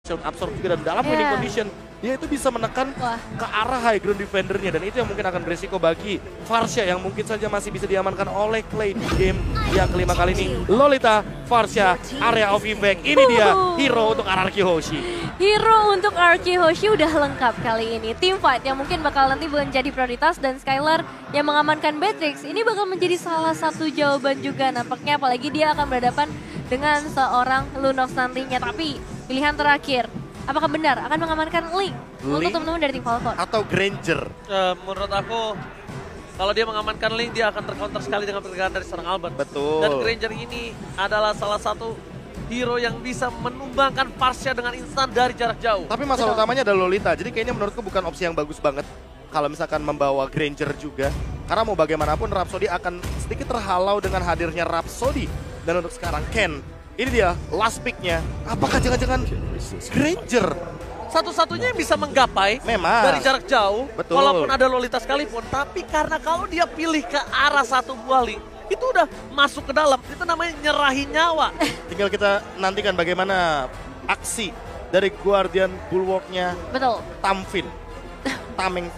shield absorb juga dan dalam winning condition dia itu bisa menekan ke arah high ground defendernya dan itu yang mungkin akan beresiko bagi Varsha yang mungkin saja masih bisa diamankan oleh Clay di game yang kelima kali ini. Lolita, Varsha, area of impact, ini dia hero untuk RRQ Hoshi. Hero untuk RRQ Hoshi udah lengkap kali ini. Team fight yang mungkin bakal nanti menjadi prioritas dan Skylar yang mengamankan Beatrix ini bakal menjadi salah satu jawaban juga nampaknya, apalagi dia akan berhadapan dengan seorang Lunox nantinya. Tapi pilihan terakhir, apakah benar akan mengamankan Link untuk teman-teman dari tim Falcon? Atau Granger? Menurut aku, kalau dia mengamankan Link, dia akan tercounter sekali dengan pergerakan dari seorang Albert. Betul. Dan Granger ini adalah salah satu hero yang bisa menumbangkan Varsha dengan instan dari jarak jauh. Tapi masalah utamanya adalah Lolita, jadi kayaknya menurutku bukan opsi yang bagus banget kalau misalkan membawa Granger juga. Karena mau bagaimanapun Rhapsody akan sedikit terhalau dengan hadirnya Rhapsody. Dan untuk sekarang Ken, ini dia last pick-nya. Apakah jangan-jangan Granger? Satu-satunya yang bisa menggapai Memang. dari jarak jauh, Betul. walaupun ada Lolita sekalipun. Tapi karena kalau dia pilih ke arah satu buah Link, itu udah masuk ke dalam, itu namanya nyerahin nyawa. Tinggal kita nantikan bagaimana aksi dari Guardian Bulwark-nya Betul. Tameng Finn. Tameng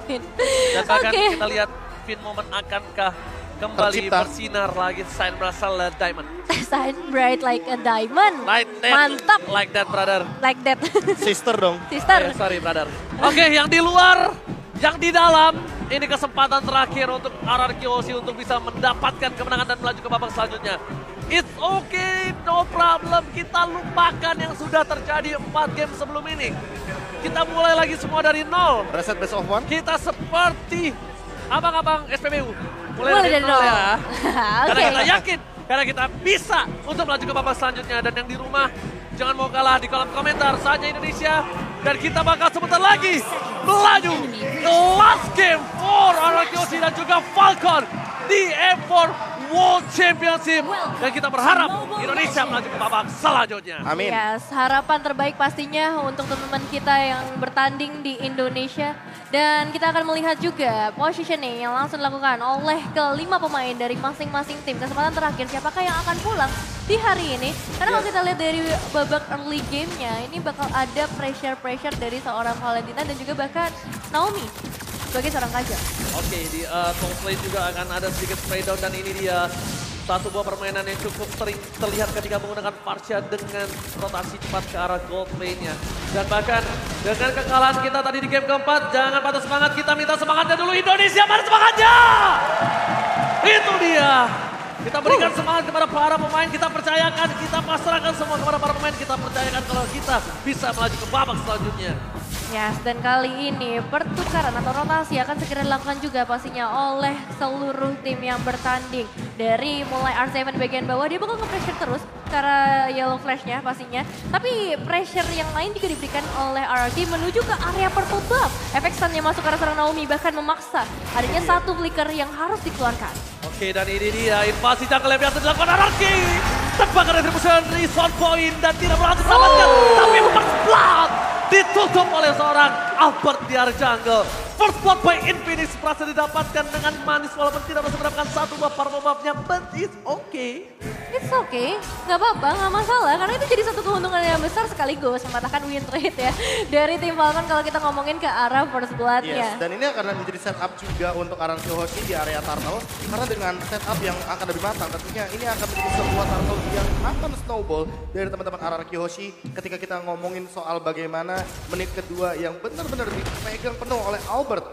Finn. Dan bahkan kita lihat Finn Moment akankah kembali tercipta. bersinar lagi, Shine berasal dari Diamond. Shine bright like a diamond. Like that, Mantap. like that brother. Like that. Sister dong. Sister. Sorry brother. Oke, yang di luar, yang di dalam, ini kesempatan terakhir untuk RRQ Hoshi untuk bisa mendapatkan kemenangan dan melaju ke babak selanjutnya. It's okay, no problem. Kita lupakan yang sudah terjadi 4 game sebelum ini. Kita mulai lagi semua dari nol. Reset best of one. Kita seperti abang-abang SPBU. Mulai dari nol. Ya. Karena Oke. kita yakin, karena kita bisa untuk melaju ke babak selanjutnya. Dan yang di rumah, jangan mau kalah di kolom komentar saatnya Indonesia. Dan kita bakal sebentar lagi melaju ke last game for RRQ Hoshi dan juga Falcon di M4 World Championship. Dan kita berharap Indonesia melaju ke babak selanjutnya. Amin. Yes, harapan terbaik pastinya untuk teman-teman kita yang bertanding di Indonesia. Dan kita akan melihat juga positioning yang langsung dilakukan oleh kelima pemain dari masing-masing tim. Kesempatan terakhir siapakah yang akan pulang di hari ini. Karena kalau kita lihat dari babak early game-nya, ini bakal ada pressure dari seorang Valentina dan juga bahkan Naomi sebagai seorang Kaja. Oke, di top lane juga akan ada sedikit spray down dan ini dia satu buah permainan yang cukup sering terlihat ketika menggunakan Varsha dengan rotasi cepat ke arah gold lane-nya. Dan bahkan dengan kekalahan kita tadi di game keempat, jangan patah semangat, kita minta semangatnya dulu Indonesia, mana semangatnya? Itu dia. Kita berikan semangat kepada para pemain, kita percayakan, kita pasrahkan semua kepada para pemain, kita percayakan kalau kita bisa melaju ke babak selanjutnya. Yes, dan kali ini pertukaran atau rotasi akan segera dilakukan juga pastinya oleh seluruh tim yang bertanding. Dari mulai R7 bagian bawah, dia bakal nge-pressure terus karena yellow flash-nya pastinya. Tapi pressure yang lain juga diberikan oleh RRQ menuju ke area purple buff. Efek stun-nya masuk ke arah seorang Naomi bahkan memaksa adanya satu flicker yang harus dikeluarkan. Oke, dan ini dia invasi jungle yang biasa dilakukan RRQ. Tebakan retribution, respawn point dan tidak berhasil mendapatkan. Tapi first blood ditutup oleh seorang Albert di area jungle. First blood by Infinix berhasil didapatkan dengan manis walaupun tidak berhasil mendapatkan satu buah purple buff-nya. But it's okay. It's okay, nggak apa-apa, nggak masalah. Karena itu jadi satu keuntungan yang besar sekaligus mematahkan win rate ya dari tim Falcon kalau kita ngomongin ke arah first blood-nya. Yes, dan ini akan menjadi setup juga untuk RRQ Hoshi di area turtle. Karena dengan setup yang akan lebih matang, tentunya ini akan menjadi sebuah turtle yang akan snowball dari teman-teman RRQ Hoshi ketika kita ngomongin soal bagaimana menit kedua yang benar-benar dipegang penuh oleh Albert.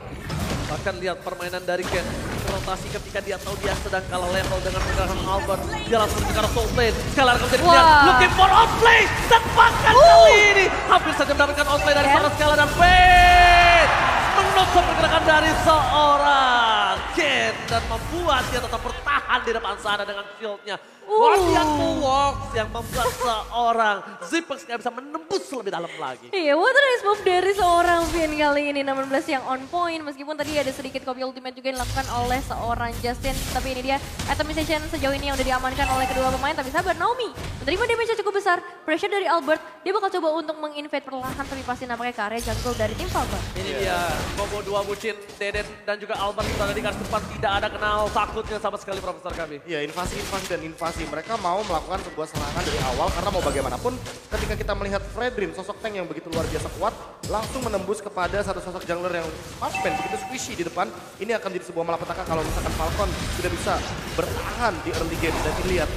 Bahkan lihat permainan dari Ken, rotasi ketika dia tahu dia sedang kalah level dengan pergerakan Albert. Dia langsung ke arah soul lane, sekarang menjadi pilihan, looking for outplay. Dan bahkan kali ini hampir saja mendapatkan outplay dari seorang Scala dan Fate. Menutup pergerakan dari seorang Ken dan membuat dia tetap bertahan di depan sana dengan shieldnya. Guardian Bulwark yang membuat seorang Zipex nggak bisa menembus lebih dalam lagi. Iya, what a nice move dari seorang Finn kali ini 16 yang on point. Meskipun tadi ada sedikit copy ultimate juga yang dilakukan oleh seorang Justin. Tapi ini dia itemization sejauh ini yang udah diamankan oleh kedua pemain. Tapi sabar, Naomi menerima damage yang cukup besar. Pressure dari Albert dia bakal coba untuk menginvade perlahan tapi pasti nampaknya ke area jungle dari tim Falcon. Ini dia combo dua bucin, Deden dan juga Albert itu ada di garis depan, tidak ada kenal takutnya sama sekali Profesor kami. Ya invasi dan invasi. Mereka mau melakukan sebuah serangan dari awal karena mau bagaimanapun ketika kita melihat Fredrin, sosok tank yang begitu luar biasa kuat, langsung menembus kepada satu sosok jungler yang marksman begitu squishy di depan. Ini akan jadi sebuah malapetaka kalau misalkan Falcon tidak bisa bertahan di early game. Dan dilihat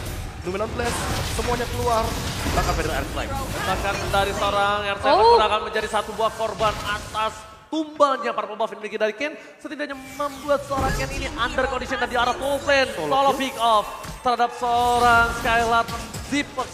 Luminon Blast semuanya keluar, bahkan Fredrin Airflame. Bahkan dari seorang R7 pun akan menjadi satu buah korban atas tumbalnya para pembuff yang dimiliki dari Ken. Setidaknya membuat seorang Ken ini under condition dan di arah top lane. Solo pick off terhadap seorang Skylar. Zipex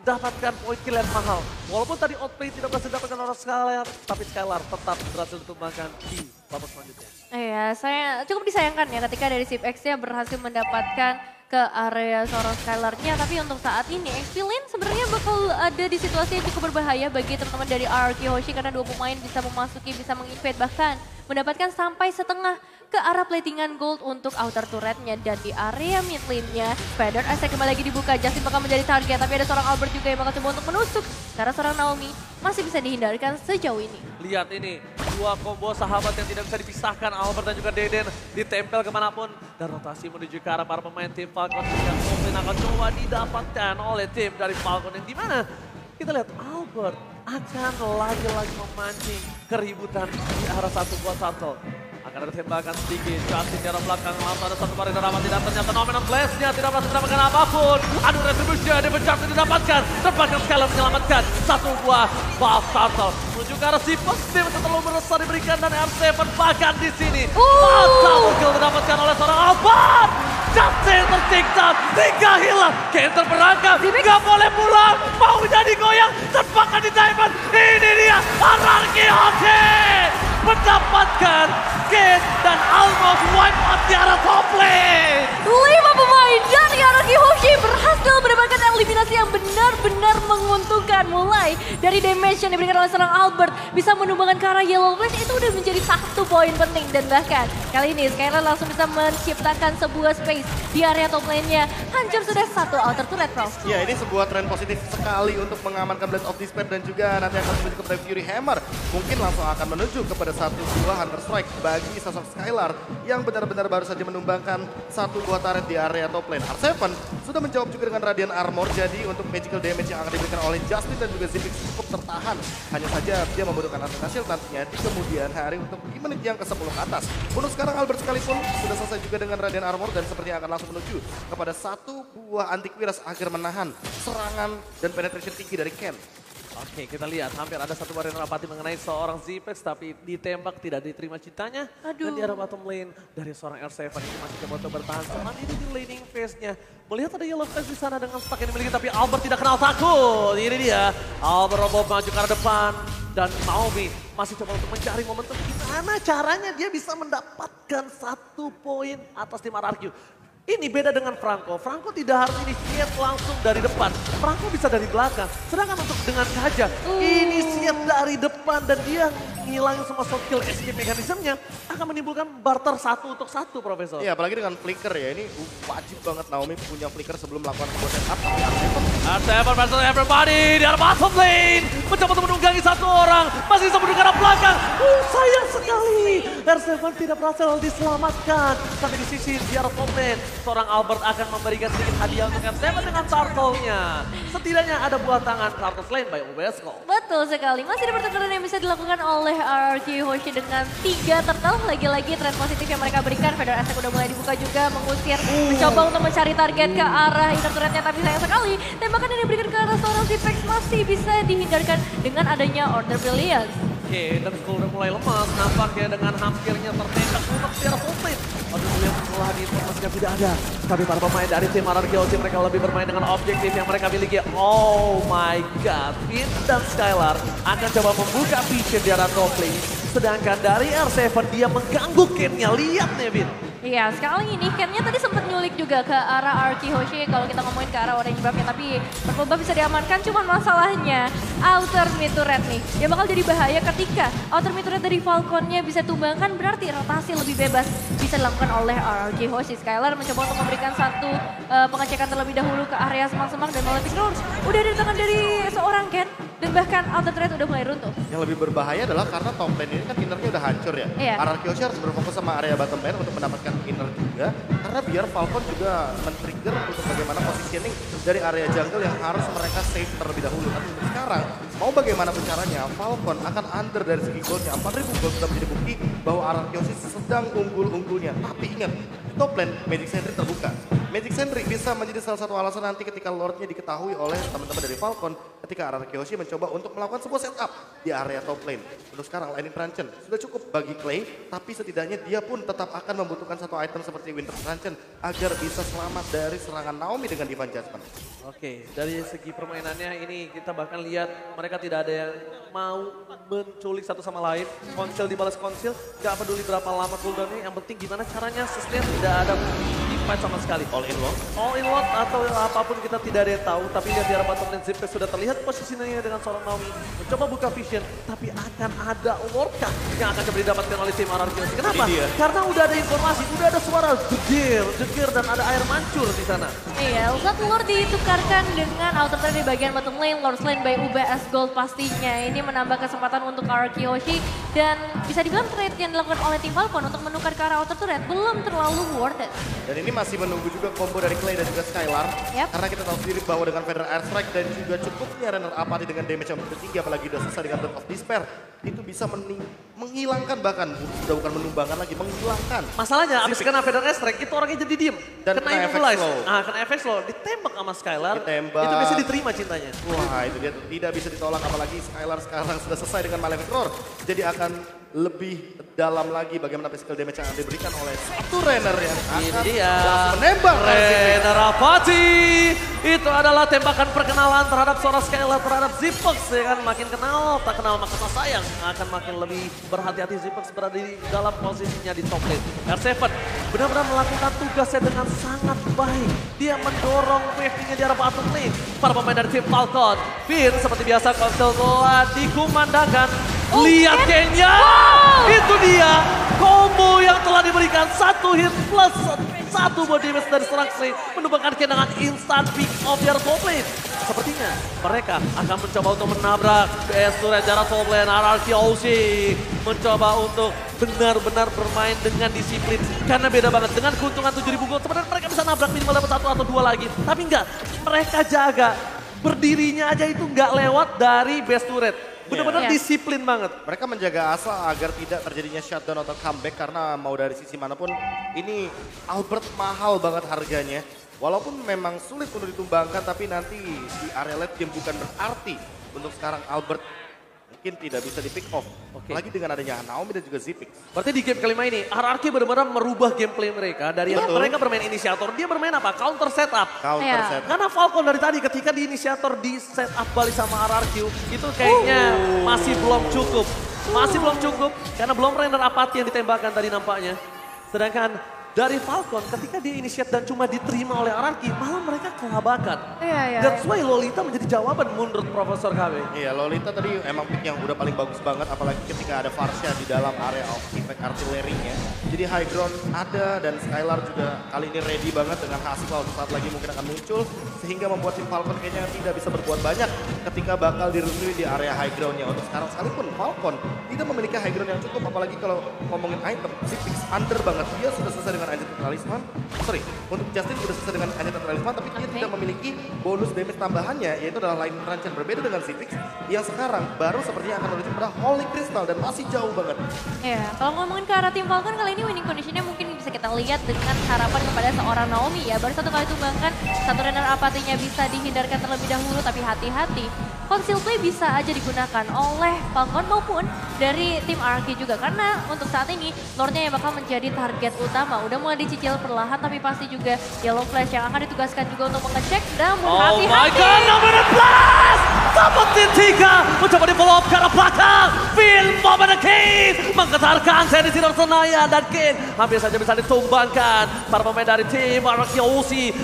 mendapatkan poin kill yang mahal. Walaupun tadi outplay tidak berhasil didapatkan oleh Skylar, tapi Skylar tetap berhasil ditumbangkan di babak selanjutnya. Iya, saya cukup disayangkan ya ketika dari Zipex-nya berhasil mendapatkan ke area seorang Skylar-nya. Tapi untuk saat ini, XP Lane sebenarnya bakal ada di situasi yang cukup berbahaya bagi teman-teman dari RRQ Hoshi karena dua pemain bisa memasuki, bisa menginvade, bahkan mendapatkan sampai setengah ke arah platingan gold untuk outer turretnya. Dan di area mid lane-nya, Spider Attack kembali lagi dibuka. Justin bakal menjadi target, tapi ada seorang Albert juga yang bakal coba untuk menusuk. Karena seorang Naomi masih bisa dihindarkan sejauh ini. Lihat ini, dua combo sahabat yang tidak bisa dipisahkan, Albert dan juga Deden ditempel kemanapun. Dan rotasi menuju ke arah para pemain tim Falcon yang mungkin akan coba didapatkan oleh tim dari Falcon yang dimana kita lihat Albert akan lagi-lagi memancing keributan di arah satu buah turtle. Akan ada tembakan sedikit, Justin di arah belakang, langsung ada satu Marina Rama, tidak ternyata Nomenon Blast-nya tidak berhasil mendapatkan apapun. Aduh, retribution dipecah didapatkan, terpaksa Skylar menyelamatkan satu buah buff turtle. Menuju ke arah Zipex, tim terlalu meresah diberikan dan R7 bahkan di sini. Double kill didapatkan oleh seorang Albert. Justin tersiksa, 3 hilang, Ken terperangkap, gak boleh pulang, mau jadi goyang, terpaksa di diamond. Ini dia, RRQ Hoshi mendapatkan Ken dan almost wipe out di arah top lane. 5 pemain dari RRQ Hoshi berhasil mendapatkan eliminasi yang benar-benar menguntungkan. Mulai dari damage yang diberikan oleh seorang Albert bisa menumbangkan ke arah Yellow Flash, itu udah menjadi satu poin penting. Dan bahkan kali ini Skylar langsung bisa menciptakan sebuah space di area top lane-nya. Hancur sudah satu outer turret, Prof. Ya ini sebuah tren positif sekali untuk mengamankan Blade of Despair dan juga nanti akan menuju kepada Fury Hammer. Mungkin langsung akan menuju kepada satu buah Hunter Strike bagi sosok Skylar yang benar-benar baru saja menumbangkan satu buah turret di area top lane. R7 sudah menjawab juga dengan Radiant Armor, jadi untuk magical damage yang akan diberikan oleh Justin dan juga Zipex cukup tertahan. Hanya saja dia membutuhkan Arcana Shield nantinya di kemudian hari untuk di menit yang ke-10 ke atas. Untuk sekarang Albert sekalipun sudah selesai juga dengan Radiant Armor dan sepertinya akan langsung menuju kepada satu buah antivirus agar menahan serangan dan penetration tinggi dari Ken. Oke, kita lihat hampir ada satu Marina Rapati mengenai seorang Zipex tapi ditembak tidak diterima cintanya. Dan di arah bottom lane dari seorang R7 ini masih coba bertahan. Seman ini di laning phase-nya. Melihat ada Yellow Flash di sana dengan stack yang dimiliki tapi Albert tidak kenal takut. Ini dia, Albert roboh maju ke arah depan. Dan Naomi masih coba untuk mencari momentum gimana caranya dia bisa mendapatkan satu poin atas tim RRQ. Ini beda dengan Franco. Franco tidak harus initiate langsung dari depan. Franco bisa dari belakang. Sedangkan untuk dengan Kaja, initiate dari depan dan dia ngilangin semua soft kill escape mekanismenya akan menimbulkan barter 1 untuk 1, Profesor. Iya, apalagi dengan flicker ya. Ini wajib banget Naomi punya flicker sebelum melakukan sebuah setup. R7 versus everybody di arah bottom lane. Mencoba untuk menunggangi satu orang. Masih bisa menunggu ke arah belakang. Sayang sekali. R7 tidak berhasil diselamatkan. Sampai di sisi di arah top lane. Seorang Albert akan memberikan sedikit hadiah untuk R7 dengan turtle-nya. Setidaknya ada buah tangan turtle slain by Obesco. Betul sekali. Masih ada pertukaran yang bisa dilakukan oleh RRQ Hoshi dengan 3 turtle. Lagi-lagi tren positif yang mereka berikan. Feder Attack udah mulai dibuka juga, mengusir, mencoba untuk mencari target ke arah inner turretnya. Tapi sayang sekali, tembakan yang diberikan ke arah seorang Zipex masih bisa dihindarkan dengan adanya Order Brilliance. Oke, dan udah mulai lemas nampaknya dengan hampirnya tertembak untuk tiara Sultan. Order Brilliance setelah diinformasikan tidak ada. Tapi para pemain dari tim RRQ Hoshi mereka lebih bermain dengan objektif yang mereka miliki. Oh my god, Finn dan Skylar akan coba membuka vision di arah top lane. Sedangkan dari R7 dia mengganggu Ken-nya, lihat nih Vin. Iya, sekarang ini Ken-nya tadi sempat nyulik juga ke arah Arki Hoshi kalau kita ngomongin ke arah orange buff-nya. Tapi purple buff bisa diamankan, cuman masalahnya outer mid turret nih. Dia bakal jadi bahaya ketika outer mid turret dari Falcon-nya bisa tumbangkan, berarti rotasi lebih bebas bisa dilakukan oleh Arki Hoshi. Skylar mencoba untuk memberikan satu pengecekan terlebih dahulu ke area semak-semak dan Malefic Roar udah dari tangan dari seorang Ken. Dan bahkan outer turret udah mulai runtuh. Yang lebih berbahaya adalah karena top lane ini kan innernya udah hancur ya. Iya. RRQ harus berfokus sama area bottom lane untuk mendapatkan inner juga. Karena biar Falcon juga men-trigger untuk bagaimana positioning dari area jungle yang harus mereka save terlebih dahulu. Tapi untuk sekarang, mau bagaimanapun caranya, Falcon akan under dari segi goldnya. 4.000 gold sudah menjadi bukti bahwa RRQ sedang unggul-unggulnya. Tapi ingat, di top lane Magic Sentry terbuka. Magic Sentry bisa menjadi salah satu alasan nanti ketika Lordnya diketahui oleh teman-teman dari Falcon ketika RRQ mencoba untuk melakukan sebuah setup di area top lane. Untuk sekarang Lightning Truncheon sudah cukup bagi Clay, tapi setidaknya dia pun tetap akan membutuhkan satu item seperti Winter Truncheon agar bisa selamat dari serangan Naomi dengan Divine Judgment. Oke, dari segi permainannya ini kita bahkan lihat mereka tidak ada yang mau menculik satu sama lain. Konsil dibalas konsil, gak peduli berapa lama cooldownnya, yang penting gimana caranya sustain tidak ada fight sama sekali. All in one? All in one atau apapun kita tidak ada yang tahu, tapi lihat di arah bottom lane Zipes sudah terlihat posisinya dengan seorang Naomi. Mencoba buka vision, tapi akan ada Lorca yang akan coba didapatkan oleh tim RRQ. Kenapa? Karena udah ada informasi, udah ada suara jegir dan ada air mancur di sana. Iya, Lord Lord ditukarkan dengan outer turret di bagian bottom lane, Lord Lane by UBS Gold pastinya. Ini menambah kesempatan untuk RRQ dan bisa dibilang trade yang dilakukan oleh tim Falcon untuk menukar ke arah outer turret belum terlalu worth it. Dan ini masih menunggu juga combo dari Clay dan juga Skylar. Yep. Karena kita tahu sendiri bahwa dengan Feather Airstrike dan juga cukupnya Renner Apathy dengan damage yang begitu tinggi, apalagi udah selesai dengan Blood of Despair, itu bisa menghilangkan, bahkan sudah bukan menumbangkan lagi, menghilangkan. Masalahnya abis kena Feather Airstrike itu orangnya jadi diem. Dan kena efek slow. Nah, kena efek slow. Ditembak sama Skylar, Ditembak. itu bisa diterima cintanya. Wah, itu dia tidak bisa ditolak, apalagi Skylar sekarang sudah selesai dengan Malefic Roar. Jadi akan lebih dalam lagi bagaimana physical damage yang diberikan oleh satu Renner yang Ini akan dia, menembak Renner Apathy. Itu adalah tembakan perkenalan terhadap seorang Skylar terhadap Zipex. Ya kan, makin kenal, tak kenal maka tak sayang. Akan makin lebih berhati-hati Zipex berada di dalam posisinya di top lane. R7 benar-benar melakukan tugasnya dengan sangat baik. Dia mendorong wave-nya di arah bottom lane. Para pemain dari tim Falcon. Finn seperti biasa konsel telah dikumandangkan. Lihat Kenya, itu dia combo yang telah diberikan, satu hit plus satu body damage dari serang Clay, menumbangkan Ken dengan instant pick off di arah top lane. Sepertinya mereka akan mencoba untuk menabrak BS Turret jarak top lane. RRQ mencoba untuk benar-benar bermain dengan disiplin, karena beda banget dengan keuntungan 7.000 gold. Sebenarnya mereka bisa nabrak minimal dapat 1 atau 2 lagi, tapi enggak, mereka jaga berdirinya aja itu enggak lewat dari base turret. Benar-benar disiplin banget. Mereka menjaga asa agar tidak terjadinya shutdown atau comeback, karena mau dari sisi manapun ini Albert mahal banget harganya. Walaupun memang sulit untuk ditumbangkan, tapi nanti di area late game bukan berarti untuk sekarang Albert mungkin tidak bisa di pick off. Lagi dengan adanya Naomi dan juga Zipix. Berarti di game kelima ini RRQ benar-benar merubah gameplay mereka. Dari yang mereka bermain inisiator, dia bermain apa? Counter setup. Counter setup. Karena Falcon dari tadi ketika di inisiator di setup balik sama RRQ, itu kayaknya masih belum cukup. Masih belum cukup karena belum Renner Apathy yang ditembakkan tadi nampaknya. Sedangkan dari Falcon ketika dia initiate dan cuma diterima oleh RRQ, malah mereka kelabakan. That's why Lolita menjadi jawaban menurut Profesor KB. Iya, Lolita tadi emang pick yang udah paling bagus banget, apalagi ketika ada Varsha di dalam area of effect artillery-nya. Jadi high ground ada dan Skylar juga kali ini ready banget dengan hasil saat lagi mungkin akan muncul. Sehingga membuat tim Falcon kayaknya tidak bisa berbuat banyak ketika bakal dirundui di area high ground-nya. Untuk sekarang sekalipun Falcon tidak memiliki high ground yang cukup, apalagi kalau ngomongin item, Zipix under banget. Dia sudah selesai dengan Enchanted Talisman. Sorry, untuk Justin sudah selesai dengan Enchanted Talisman, tapi dia tidak memiliki bonus damage tambahannya, yaitu adalah Lightning Truncheon. Berbeda dengan Zipix yang sekarang baru sepertinya akan menuju pada Holy Crystal dan masih jauh banget. Ya, kalau ngomongin ke arah tim Falcon kali ini winning conditionnya mungkin bisa kita lihat dengan harapan kepada seorang Naomi ya. Baru satu kali tumbangkan, satu Renner Apathy-nya bisa dihindarkan terlebih dahulu, tapi hati-hati. Conceal Play bisa aja digunakan oleh Falcon maupun dari tim RRQ juga. Karena untuk saat ini Lordnya yang bakal menjadi target utama. Udah mulai dicicil perlahan, tapi pasti juga Yellow Flash yang akan ditugaskan juga untuk mengecek. Namun hati-hati. Oh my god, nomor 11! Dapetin 3, mencoba di follow up ke arah belakang. Finn Moment Case menggetarkan Sandy Sinor Senayan dan King hampir saja bisa ditumbangkan. Para pemain dari tim RRQ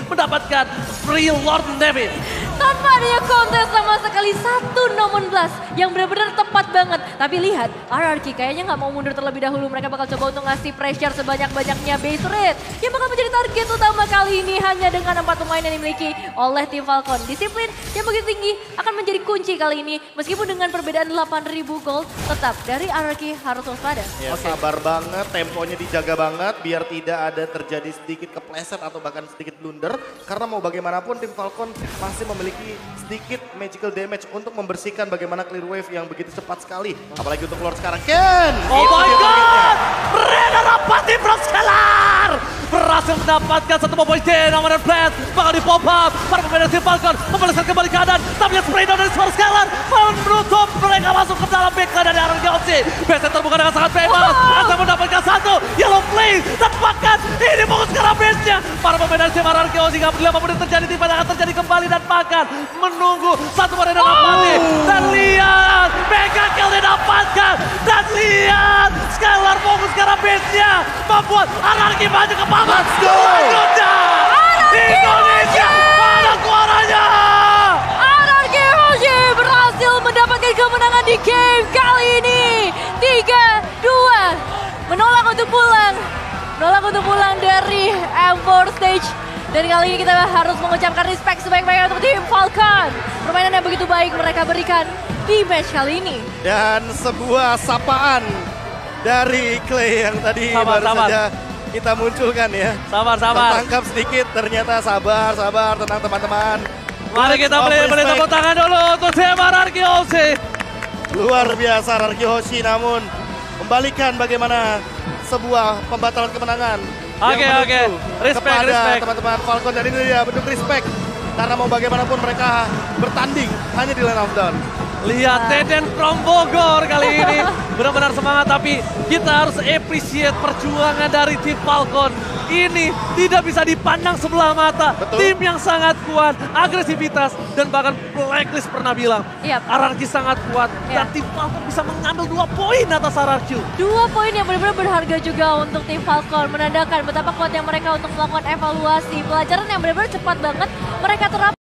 mendapatkan Free Lord Navy. Tanpa adanya kontes sama sekali, 1-16 yang benar-benar tepat banget. Tapi lihat, RRQ kayaknya nggak mau mundur terlebih dahulu. Mereka bakal coba untuk ngasih pressure sebanyak-banyaknya base rate. Yang bakal menjadi target utama kali ini hanya dengan 4 pemain yang dimiliki oleh tim Falcon. Disiplin yang begitu tinggi akan menjadi kunci kali ini. Meskipun dengan perbedaan 8.000 gold, tetap dari RRQ harus waspada. Ya, sabar banget, temponya dijaga banget biar tidak ada terjadi sedikit kepleset atau bahkan sedikit blunder. Karena mau bagaimanapun tim Falcon masih memiliki sedikit magical damage untuk membersihkan bagaimana clear wave yang begitu cepat sekali. Apalagi untuk Lord sekarang. Ken! Oh my god! Reda Rapati from Scalar! Berhasil mendapatkan satu poin namanya Blast. Bakal di pop up. Para pemain dari tim Falcon membalaskan kembali keadaan. Tapi spray down dari Smart Scalar. Menutup mereka masuk ke dalam backline dari RRQ. Base terbuka dengan sangat bebas. Asal mendapatkan satu. Yellow play. Tepakan. Ini fokus ke arah base-nya. Para pemain dari tim RRQ nggak peduli apapun yang terjadi. Tiba akan terjadi kembali dan makan. Menunggu satu pada Rapati. Dan lihat. Mega kill didapatkan. Dan lihat. Scalar fokus ke arah base-nya. Membuat RRQ maju ke papan. Let's go! Selanjutnya. Indonesia. Mana suaranya? RRQ Hoshi berhasil mendapatkan kemenangan di game kali ini. 3-2. Menolak untuk pulang dari M4 Stage. Dan kali ini kita harus mengucapkan respect sebaik-baiknya untuk tim Falcon. Permainan yang begitu baik mereka berikan di match kali ini. Dan sebuah sapaan dari Clay yang tadi baru saja kita munculkan ya. Sabar. Tertangkap sedikit, ternyata sabar, tenang teman-teman. Mari kita beri tepuk tangan dulu untuk tim RRQ. Luar biasa RRQ Hoshi, namun membalikan bagaimana sebuah pembatalan kemenangan. Oke. Respect. Teman-teman Falcon dan ini dia bentuk respect. Karena mau bagaimanapun mereka bertanding hanya di Land of Dawn. Lihat Deden from Bogor kali ini benar-benar semangat, tapi kita harus appreciate perjuangan dari tim Falcon. Ini tidak bisa dipandang sebelah mata. Betul. Tim yang sangat kuat, agresivitas, dan bahkan Blacklist pernah bilang RRQ sangat kuat dan tim Falcon bisa mengambil 2 poin atas RRQ. 2 poin yang benar-benar berharga juga untuk tim Falcon, menandakan betapa kuatnya mereka untuk melakukan evaluasi pelajaran yang benar-benar cepat banget mereka terapkan.